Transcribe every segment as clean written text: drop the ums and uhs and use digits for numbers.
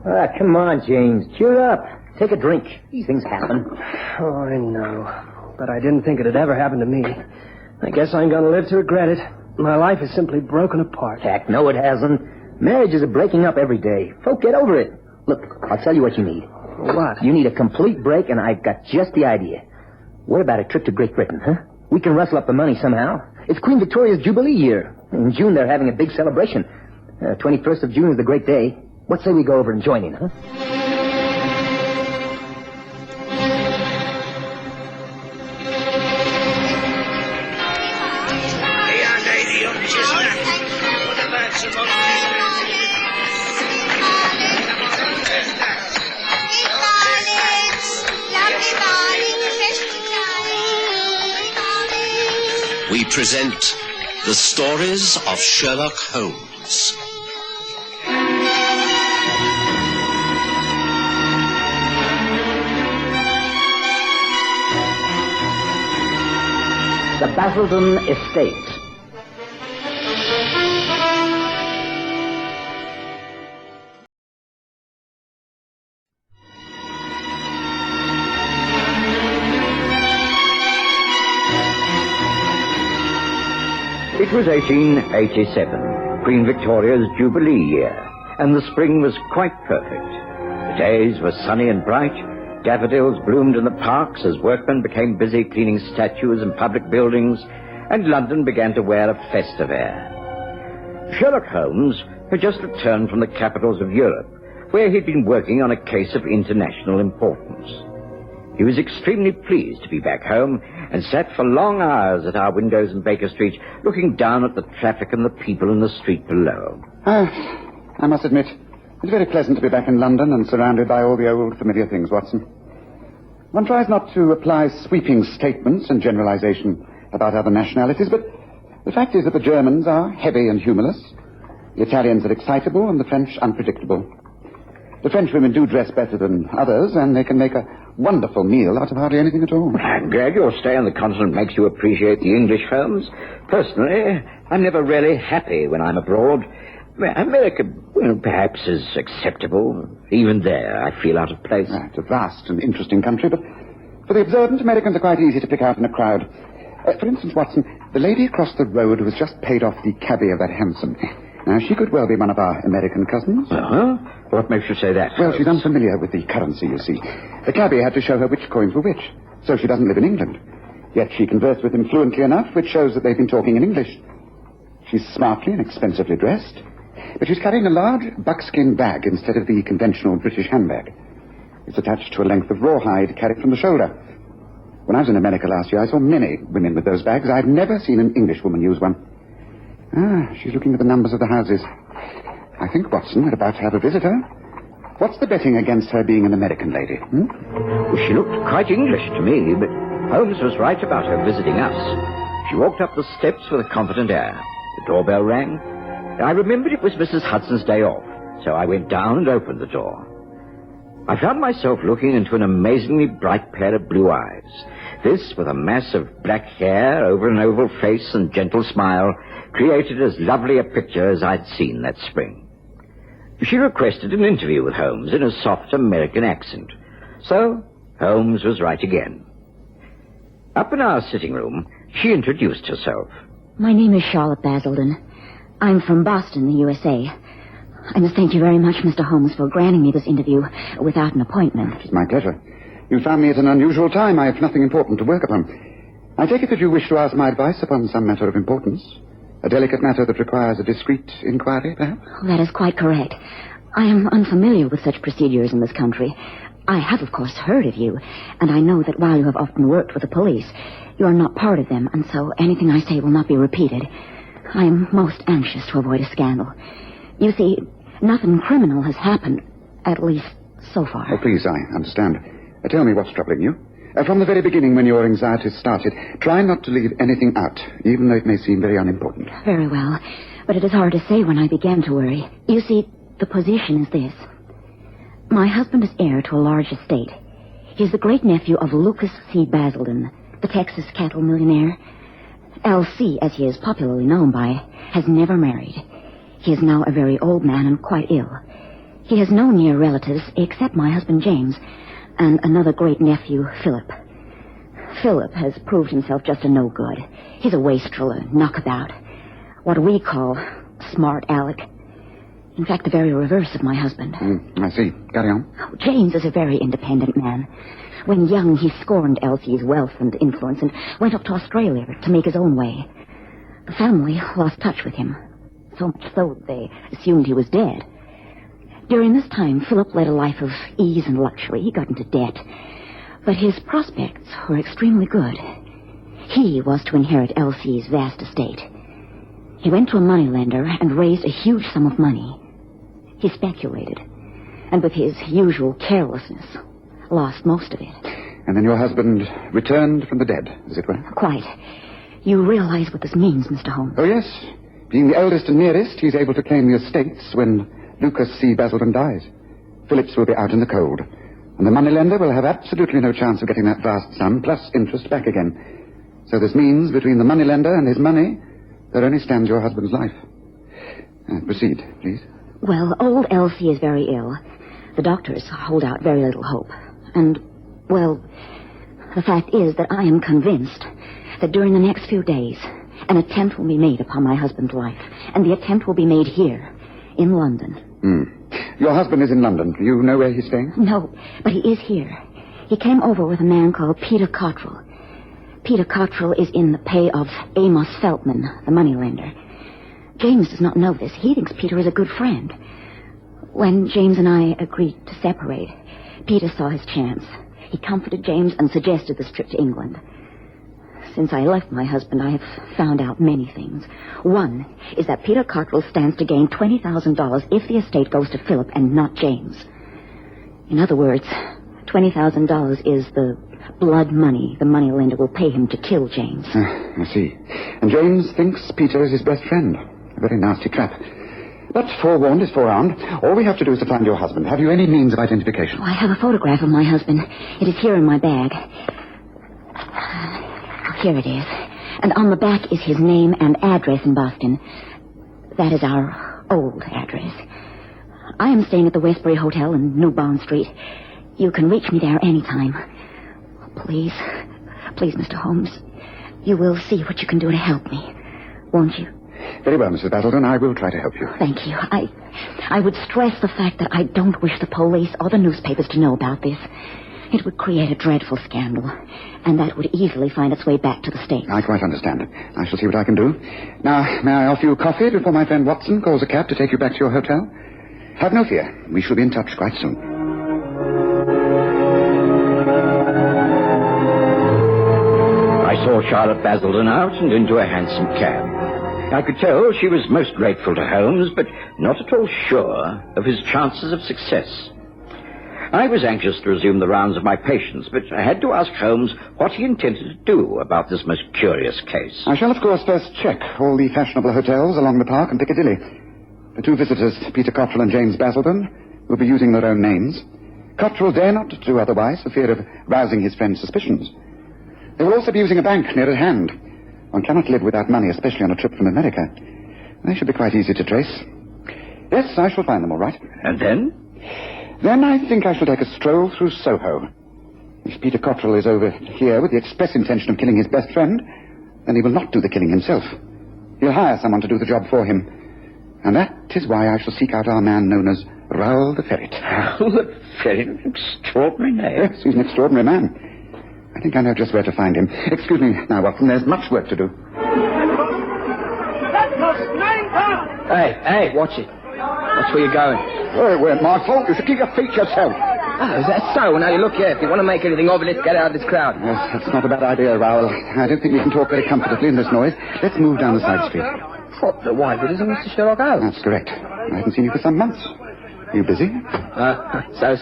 Come on, James. Cheer up. Take a drink. These things happen. Oh, I know. But I didn't think it'd ever happen to me. I guess I'm going to live to regret it. My life is simply broken apart. Heck, no, it hasn't. Marriages are breaking up every day. Folk, get over it. Look, I'll tell you what you need. What? You need a complete break, and I've got just the idea. What about a trip to Great Britain, huh? We can rustle up the money somehow. It's Queen Victoria's Jubilee year. In June, they're having a big celebration. 21st of June is the great day. What say we go over and join in, huh? We present the Stories of Sherlock Holmes. The Baselton Estate. It was 1887, Queen Victoria's Jubilee year, and the spring was quite perfect. The days were sunny and bright. Daffodils bloomed in the parks as workmen became busy cleaning statues and public buildings, and London began to wear a festive air. Sherlock Holmes had just returned from the capitals of Europe, where he'd been working on a case of international importance. He was extremely pleased to be back home and sat for long hours at our windows in Baker Street, looking down at the traffic and the people in the street below. I must admit, it's very pleasant to be back in London and surrounded by all the old familiar things, Watson. One tries not to apply sweeping statements and generalization about other nationalities, but the fact is that the Germans are heavy and humorless, the Italians are excitable, and the French unpredictable. The French women do dress better than others, and they can make a wonderful meal out of hardly anything at all. I'm glad your stay on the continent makes you appreciate the English, Holmes. Personally, I'm never really happy when I'm abroad. America, perhaps is acceptable. Even there, I feel out of place. It's a vast and interesting country, but for the observant, Americans are quite easy to pick out in a crowd. For instance, Watson, the lady across the road who has just paid off the cabbie of that hansom. Now, she could well be one of our American cousins. Uh-huh. What makes you say that? Well, she's unfamiliar with the currency, you see. The cabbie had to show her which coins were which, so she doesn't live in England. Yet she conversed with him fluently enough, which shows that they've been talking in English. She's smartly and expensively dressed, but she's carrying a large buckskin bag instead of the conventional British handbag. It's attached to a length of rawhide carried from the shoulder. When I was in America last year, I saw many women with those bags. I've never seen an English woman use one. She's looking at the numbers of the houses. I think, Watson, we're about to have a visitor. What's the betting against her being an American lady? Well, she looked quite English to me, but Holmes was right about her visiting us. She walked up the steps with a confident air. The doorbell rang. I remembered it was Mrs. Hudson's day off, so I went down and opened the door. I found myself looking into an amazingly bright pair of blue eyes. This, with a mass of black hair over an oval face and gentle smile, created as lovely a picture as I'd seen that spring. She requested an interview with Holmes in a soft American accent. So, Holmes was right again. Up in our sitting room, she introduced herself. My name is Charlotte Baselton. I'm from Boston, the USA. I must thank you very much, Mr. Holmes, for granting me this interview without an appointment. It's my pleasure. You found me at an unusual time. I have nothing important to work upon. I take it that you wish to ask my advice upon some matter of importance. A delicate matter that requires a discreet inquiry, perhaps? Oh, that is quite correct. I am unfamiliar with such procedures in this country. I have, of course, heard of you, and I know that while you have often worked with the police, you are not part of them, and so anything I say will not be repeated. I am most anxious to avoid a scandal. You see, nothing criminal has happened, at least so far. Oh, please, I understand. Tell me what's troubling you. From the very beginning, when your anxieties started, try not to leave anything out, even though it may seem very unimportant. Very well. But it is hard to say when I began to worry. You see, the position is this. My husband is heir to a large estate. He is the great-nephew of Lucas C. Baselton, the Texas cattle millionaire. L.C., as he is popularly known by, has never married. He is now a very old man and quite ill. He has no near relatives except my husband James and another great-nephew, Philip. Philip has proved himself just a no-good. He's a wastrel, a knockabout. What we call smart aleck. In fact, the very reverse of my husband. I see. Carry on. Oh, James is a very independent man. When young, he scorned Elsie's wealth and influence and went up to Australia to make his own way. The family lost touch with him, so much so that they assumed he was dead. During this time, Philip led a life of ease and luxury. He got into debt, but his prospects were extremely good. He was to inherit Elsie's vast estate. He went to a moneylender and raised a huge sum of money. He speculated, and with his usual carelessness, lost most of it. And then your husband returned from the dead, as it were? Quite. You realize what this means, Mr. Holmes? Oh, yes. Being the eldest and nearest, he's able to claim the estates when Lucas C. Baselton dies. Phillips will be out in the cold, and the moneylender will have absolutely no chance of getting that vast sum, plus interest, back again. So this means, between the moneylender and his money, there only stands your husband's life. Proceed, please. Well, old Elsie is very ill. The doctors hold out very little hope. And, well, the fact is that I am convinced that during the next few days, an attempt will be made upon my husband's life. And the attempt will be made here, in London. Your husband is in London. Do you know where he's staying? No, but he is here. He came over with a man called Peter Cottrell. Peter Cottrell is in the pay of Amos Feltman, the moneylender. James does not know this. He thinks Peter is a good friend. When James and I agreed to separate, Peter saw his chance. He comforted James and suggested this trip to England. Since I left my husband, I have found out many things. One is that Peter Cottrell stands to gain $20,000 if the estate goes to Philip and not James. In other words, $20,000 is the blood money the moneylender will pay him to kill James. I see. And James thinks Peter is his best friend. A very nasty trap. But forewarned is forearmed. All we have to do is to find your husband. Have you any means of identification? Oh, I have a photograph of my husband. It is here in my bag. Here it is. And on the back is his name and address in Boston. That is our old address. I am staying at the Westbury Hotel in New Bond Street. You can reach me there anytime. Please, Mr. Holmes, you will see what you can do to help me, won't you? Very well, Mrs. Baselton. I will try to help you. Thank you. I would stress the fact that I don't wish the police or the newspapers to know about this. It would create a dreadful scandal, and that would easily find its way back to the States. I quite understand. I shall see what I can do. Now, may I offer you coffee before my friend Watson calls a cab to take you back to your hotel? Have no fear. We shall be in touch quite soon. I saw Charlotte Baselton out and into a hansom cab. I could tell she was most grateful to Holmes, but not at all sure of his chances of success. I was anxious to resume the rounds of my patients, but I had to ask Holmes what he intended to do about this most curious case. I shall, of course, first check all the fashionable hotels along the park and Piccadilly. The two visitors, Peter Cottrell and James Baselton, will be using their own names. Cottrell dare not do otherwise for fear of rousing his friend's suspicions. They will also be using a bank near at hand. One cannot live without money, especially on a trip from America. They should be quite easy to trace. Yes, I shall find them all right. And then? Then I think I shall take a stroll through Soho. If Peter Cottrell is over here with the express intention of killing his best friend, then he will not do the killing himself. He'll hire someone to do the job for him. And that is why I shall seek out our man known as Raoul the Ferret. Raoul the Ferret? Extraordinary name. Yes, he's an extraordinary man. I think I know just where to find him. Excuse me now, Watson. There's much work to do. Hey, watch it. Watch where you're going. Oh, it weren't my fault. You should keep your feet yourself. Oh, is that so? Now, you look here. If you want to make anything of it, let's get out of this crowd. Yes, that's not a bad idea, Raoul. I don't think we can talk very comfortably in this noise. Let's move down the side street. What, the wife? It isn't Mr. Sherlock Holmes? That's correct. I haven't seen you for some months. Are you busy? So.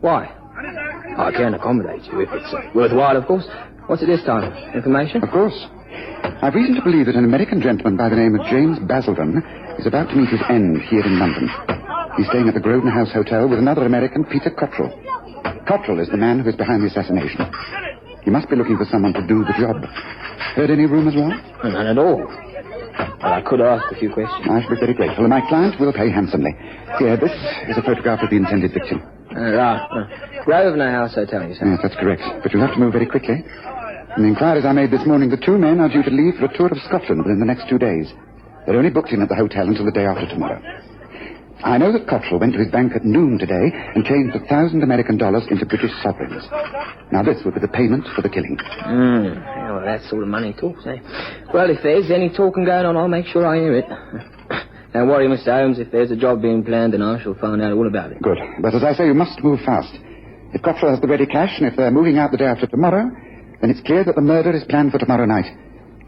Why? I can accommodate you if it's worthwhile, of course. What's it this time? Information? Of course. I've reason to believe that an American gentleman by the name of James Baselton is about to meet his end here in London. He's staying at the Grosvenor House Hotel with another American, Peter Cottrell. Cottrell is the man who is behind the assassination. He must be looking for someone to do the job. Heard any rumors, Ron? None at all. Well, I could ask a few questions. I shall be very grateful, and my client will pay handsomely. Here, this is a photograph of the intended victim. Grosvenor House Hotel, you say? Yes, that's correct. But you'll have to move very quickly. In the inquiries I made this morning, the two men are due to leave for a tour of Scotland within the next 2 days. They're only booked in at the hotel until the day after tomorrow. I know that Cottrell went to his bank at noon today and changed $1,000 American into British sovereigns. Now, this would be the payment for the killing. Yeah, well, that sort of money talks, eh? Well, if there's any talking going on, I'll make sure I hear it. Don't worry, Mr. Holmes. If there's a job being planned, then I shall find out all about it. Good. But as I say, you must move fast. If Cottrell has the ready cash, and if they're moving out the day after tomorrow, then it's clear that the murder is planned for tomorrow night.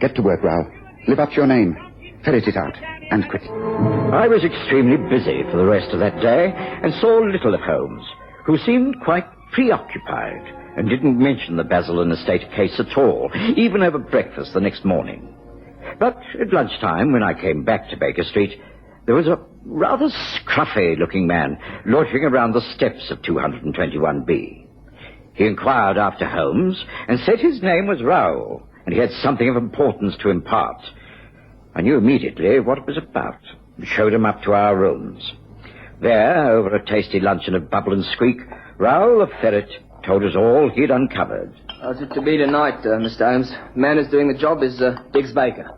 Get to work, Raoul. Live up to your name. Ferret it out. And quick. I was extremely busy for the rest of that day and saw little of Holmes, who seemed quite preoccupied and didn't mention the Baselton estate case at all, even over breakfast the next morning. But at lunchtime, when I came back to Baker Street, there was a rather scruffy-looking man loitering around the steps of 221B. He inquired after Holmes and said his name was Raoul, and he had something of importance to impart. I knew immediately what it was about and showed him up to our rooms. There, over a tasty luncheon of bubble and squeak, Raoul the ferret told us all he'd uncovered. How's it to be tonight, Mr. Holmes? The man who's doing the job is Diggs Baker.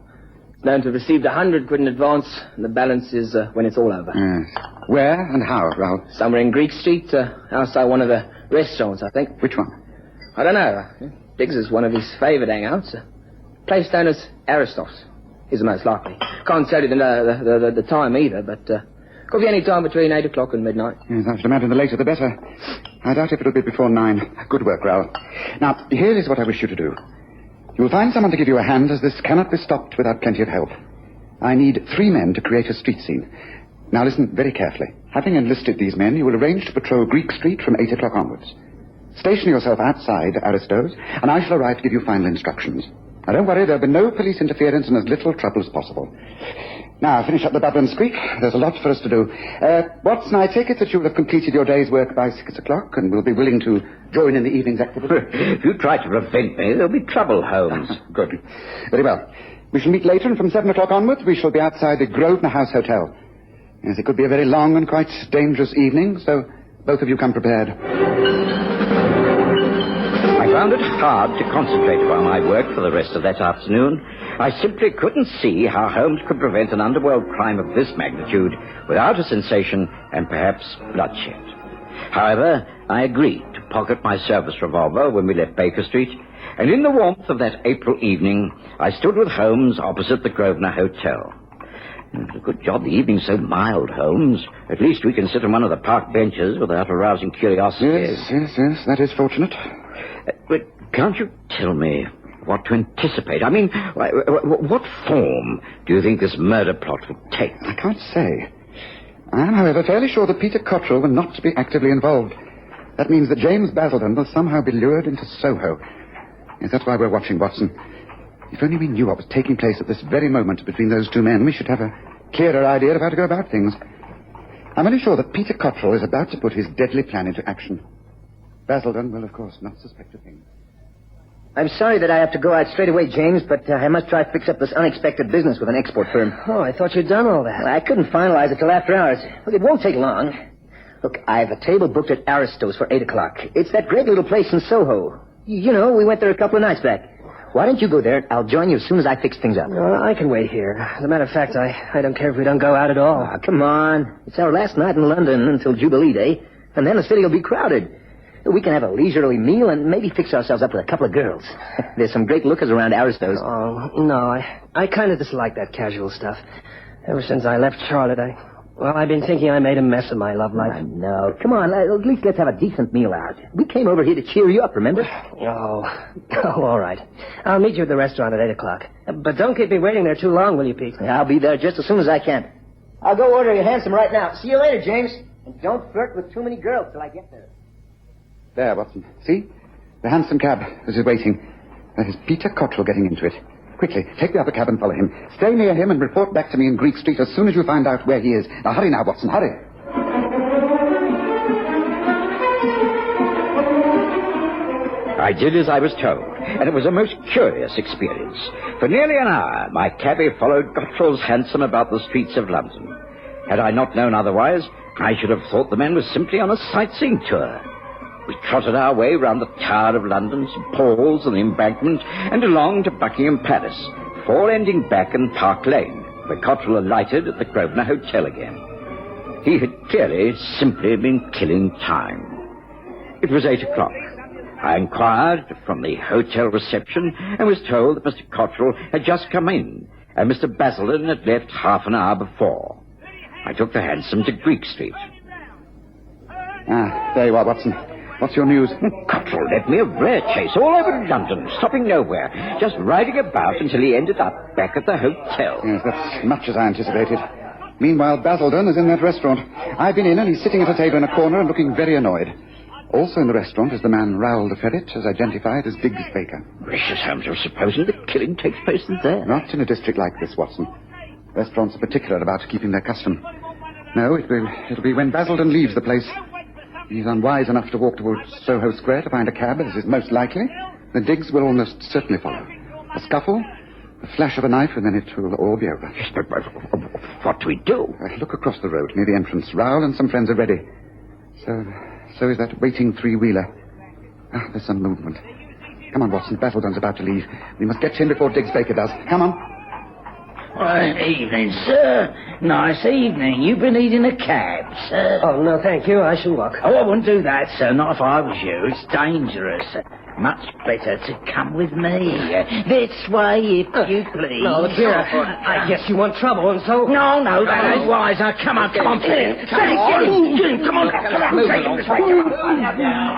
He's known to have received 100 quid in advance, and the balance is when it's all over. Yes. Where and how, Raoul? Somewhere in Greek Street, outside one of the restaurants, I think. Which one? I don't know. Diggs is one of his favoured hangouts. Place known as Aristos. Is the most likely. Can't tell you the time either, but could be any time between 8 o'clock and midnight. Yes, I should imagine the later the better. I doubt if it'll be before 9. Good work, Raoul. Now, here is what I wish you to do. You will find someone to give you a hand, as this cannot be stopped without plenty of help. I need 3 men to create a street scene. Now, listen very carefully. Having enlisted these men, you will arrange to patrol Greek Street from 8 o'clock onwards. Station yourself outside Aristos, and I shall arrive to give you final instructions. Now, don't worry, there'll be no police interference and as little trouble as possible. Now, finish up the bubble and squeak. There's a lot for us to do. Watson, I take it that you will have completed your day's work by 6 o'clock and will be willing to join in the evening's activity? If you try to prevent me, there'll be trouble, Holmes. Good. Very well. We shall meet later, and from 7 o'clock onwards, we shall be outside the Grosvenor House Hotel. Yes, it could be a very long and quite dangerous evening, so both of you come prepared. I found it hard to concentrate upon my work for the rest of that afternoon. I simply couldn't see how Holmes could prevent an underworld crime of this magnitude without a sensation and perhaps bloodshed. However, I agreed to pocket my service revolver when we left Baker Street, and in the warmth of that April evening, I stood with Holmes opposite the Grosvenor Hotel. It was a good job the evening's so mild, Holmes. At least we can sit on one of the park benches without arousing curiosity. Yes, that is fortunate. But can't you tell me what to anticipate? I mean, what form do you think this murder plot will take? I can't say. I am, however, fairly sure that Peter Cottrell will not be actively involved. That means that James Baselton will somehow be lured into Soho. Yes, that's why we're watching, Watson. If only we knew what was taking place at this very moment between those two men, we should have a clearer idea of how to go about things. I'm only sure that Peter Cottrell is about to put his deadly plan into action. Baselton will, of course, not suspect a thing. I'm sorry that I have to go out straight away, James, but I must try to fix up this unexpected business with an export firm. Oh, I thought you'd done all that. Well, I couldn't finalize it till after hours. Look, it won't take long. Look, I have a table booked at Aristos for 8 o'clock. It's that great little place in Soho. You know, we went there a couple of nights back. Why don't you go there? I'll join you as soon as I fix things up. No, I can wait here. As a matter of fact, I don't care if we don't go out at all. Oh, come on. It's our last night in London until Jubilee Day, and then the city will be crowded. We can have a leisurely meal and maybe fix ourselves up with a couple of girls. There's some great lookers around Aristos. Oh, no, I kind of dislike that casual stuff. Ever since I left Charlotte, I've been thinking I made a mess of my love life. No, come on, at least let's have a decent meal out. We came over here to cheer you up, remember? Oh, all right. I'll meet you at the restaurant at 8 o'clock. But don't keep me waiting there too long, will you, Pete? I'll be there just as soon as I can. I'll go order you handsome right now. See you later, James. And don't flirt with too many girls till I get there. There, Watson. See? The hansom cab is waiting. That is Peter Cottrell getting into it. Quickly, take the upper cab and follow him. Stay near him and report back to me in Greek Street as soon as you find out where he is. Now, hurry now, Watson, hurry. I did as I was told, and it was a most curious experience. For nearly an hour, my cabby followed Cottrell's hansom about the streets of London. Had I not known otherwise, I should have thought the man was simply on a sightseeing tour. We trotted our way round the Tower of London, St. Paul's and the Embankment, and along to Buckingham Palace, before ending back in Park Lane, where Cottrell alighted at the Grosvenor Hotel again. He had clearly simply been killing time. It was 8 o'clock. I inquired from the hotel reception and was told that Mr. Cottrell had just come in and Mr. Baselton had left half an hour before. I took the hansom to Greek Street. There you are, Watson. What's your news? Cottrell led me a rare chase all over London, stopping nowhere, just riding about until he ended up back at the hotel. Yes, that's much as I anticipated. Meanwhile, Baselton is in that restaurant. I've been in and he's sitting at a table in a corner and looking very annoyed. Also in the restaurant is the man Raoul the Ferret, as identified as Diggs Baker. Gracious, Holmes, I was supposing the killing takes place there. Not in a district like this, Watson. Restaurants are particular about keeping their custom. No, it'll be when Baselton leaves the place. He's unwise enough to walk towards Soho Square to find a cab, as is most likely. The Diggs will almost certainly follow. A scuffle, a flash of a knife, and then it will all be over. Yes, but what do we do? Look across the road near the entrance. Raoul and some friends are ready. So is that waiting three-wheeler. There's some movement. Come on, Watson. Baselton's about to leave. We must get to him before Diggs Baker does. Come on. Evening, sir. Nice evening. You've been needing a cab, sir. Oh, no, thank you. I shall walk. Oh, I wouldn't do that, sir. Not if I was you. It's dangerous. Much better to come with me. This way, if you please. No, look here. I guess you want trouble, and so... No, that ain't wise. Now, come on. Come on.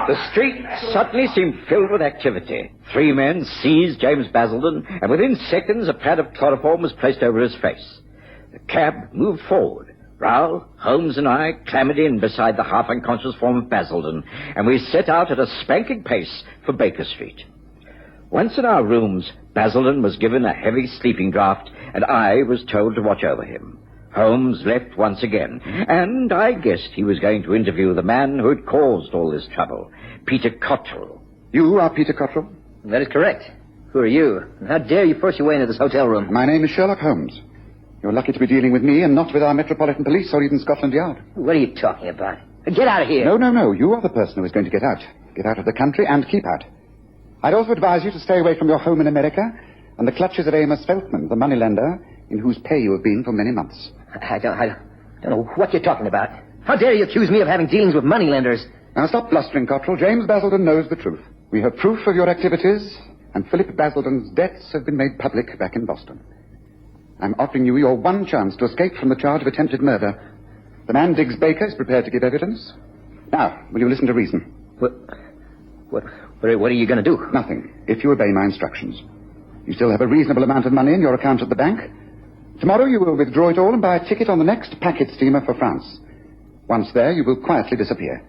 The street suddenly seemed filled with activity. 3 men seized James Baselton, and within seconds a pad of chloroform was placed over his face. The cab moved forward. Raoul, Holmes, and I clambered in beside the half-unconscious form of Baselton, and we set out at a spanking pace for Baker Street. Once in our rooms, Baselton was given a heavy sleeping draught, and I was told to watch over him. Holmes left once again, and I guessed he was going to interview the man who had caused all this trouble, Peter Cottrell. You are Peter Cottrell? That is correct. Who are you? And how dare you force your way into this hotel room? My name is Sherlock Holmes. You're lucky to be dealing with me and not with our Metropolitan Police or even Scotland Yard. What are you talking about? Get out of here. No. You are the person who is going to get out. Get out of the country and keep out. I'd also advise you to stay away from your home in America and the clutches of Amos Feldman, the moneylender in whose pay you have been for many months. I don't know what you're talking about. How dare you accuse me of having dealings with moneylenders? Now stop blustering, Cottrell. James Baselton knows the truth. We have proof of your activities, and Philip Baselton's debts have been made public back in Boston. I'm offering you your one chance to escape from the charge of attempted murder. The man Diggs Baker is prepared to give evidence. Now, will you listen to reason? What are you going to do? Nothing, if you obey my instructions. You still have a reasonable amount of money in your account at the bank. Tomorrow you will withdraw it all and buy a ticket on the next packet steamer for France. Once there, you will quietly disappear.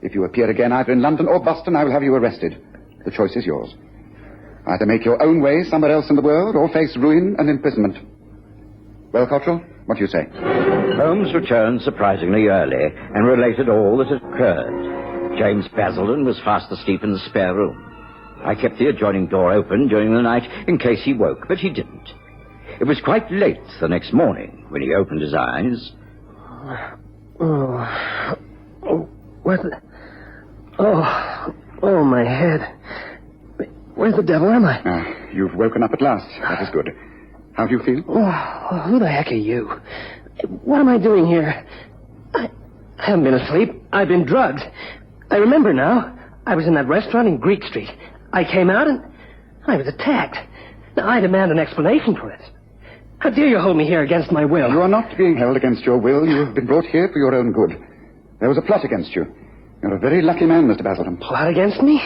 If you appear again either in London or Boston, I will have you arrested. The choice is yours. Either make your own way somewhere else in the world or face ruin and imprisonment. Well, Cottrell, what do you say? Holmes returned surprisingly early and related all that had occurred. James Baselton was fast asleep in the spare room. I kept the adjoining door open during the night in case he woke, but he didn't. It was quite late the next morning when he opened his eyes. My head. Where the devil am I? You've woken up at last. That is good. How do you feel? Who the heck are you? What am I doing here? I haven't been asleep. I've been drugged. I remember now. I was in that restaurant in Greek Street. I came out and I was attacked. Now, I demand an explanation for it. How dare you hold me here against my will? You are not being held against your will. You have been brought here for your own good. There was a plot against you. You're a very lucky man, Mr. Baselton. Plot against me?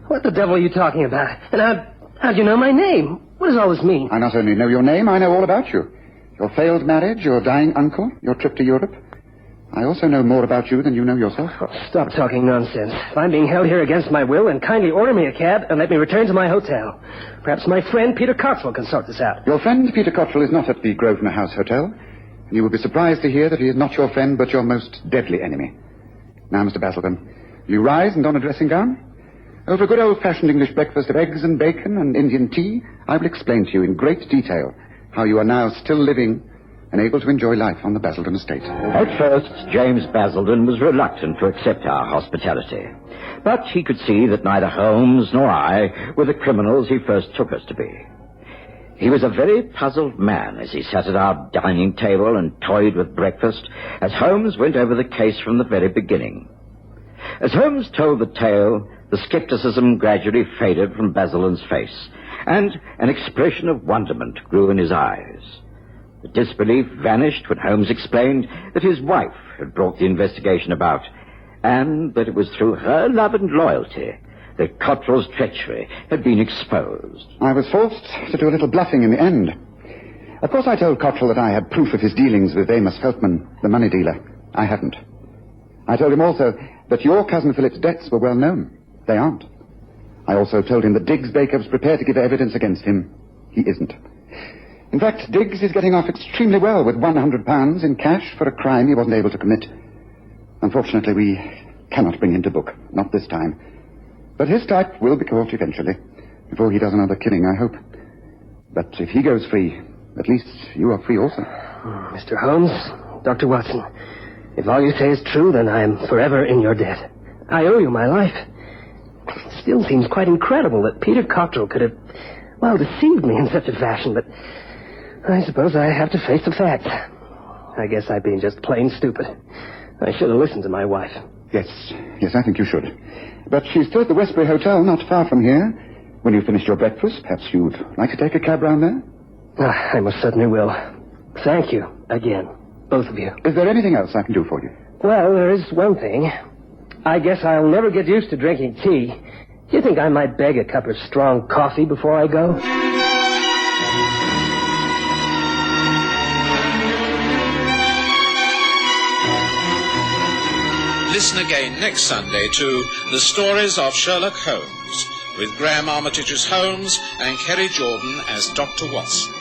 What the devil are you talking about? And how'd you know my name? What does all this mean? I not only know your name, I know all about you. Your failed marriage, your dying uncle, your trip to Europe. I also know more about you than you know yourself. Stop talking nonsense. If I'm being held here against my will, then kindly order me a cab and let me return to my hotel. Perhaps my friend Peter Cottrell can sort this out. Your friend Peter Cottrell is not at the Grosvenor House Hotel. And you will be surprised to hear that he is not your friend, but your most deadly enemy. Now, Mr. Baselton, will you rise and don a dressing gown? Over a good old-fashioned English breakfast of eggs and bacon and Indian tea, I will explain to you in great detail how you are now still living and able to enjoy life on the Baselton estate. At first, James Baselton was reluctant to accept our hospitality. But he could see that neither Holmes nor I were the criminals he first took us to be. He was a very puzzled man as he sat at our dining table and toyed with breakfast as Holmes went over the case from the very beginning. As Holmes told the tale, the skepticism gradually faded from Baselton's face, and an expression of wonderment grew in his eyes. The disbelief vanished when Holmes explained that his wife had brought the investigation about, and that it was through her love and loyalty that Cottrell's treachery had been exposed. I was forced to do a little bluffing in the end. Of course, I told Cottrell that I had proof of his dealings with Amos Feltman, the money dealer. I hadn't. I told him also that your cousin Philip's debts were well known. They aren't. I also told him that Diggs Baker was prepared to give evidence against him. He isn't. In fact, Diggs is getting off extremely well with £100 in cash for a crime he wasn't able to commit. Unfortunately, we cannot bring him to book. Not this time. But his type will be caught eventually. Before he does another killing, I hope. But if he goes free, at least you are free also. Mr. Holmes, Dr. Watson, if all you say is true, then I am forever in your debt. I owe you my life. It still seems quite incredible that Peter Cottrell could have, deceived me in such a fashion, but I suppose I have to face the facts. I guess I've been just plain stupid. I should have listened to my wife. Yes, I think you should. But she's still at the Westbury Hotel, not far from here. When you've finished your breakfast, perhaps you'd like to take a cab round there? I most certainly will. Thank you, again, both of you. Is there anything else I can do for you? Well, there is one thing. I guess I'll never get used to drinking tea. Do you think I might beg a cup of strong coffee before I go? Listen again next Sunday to The Stories of Sherlock Holmes, with Graham Armitage as Holmes and Kerry Jordan as Dr. Watson.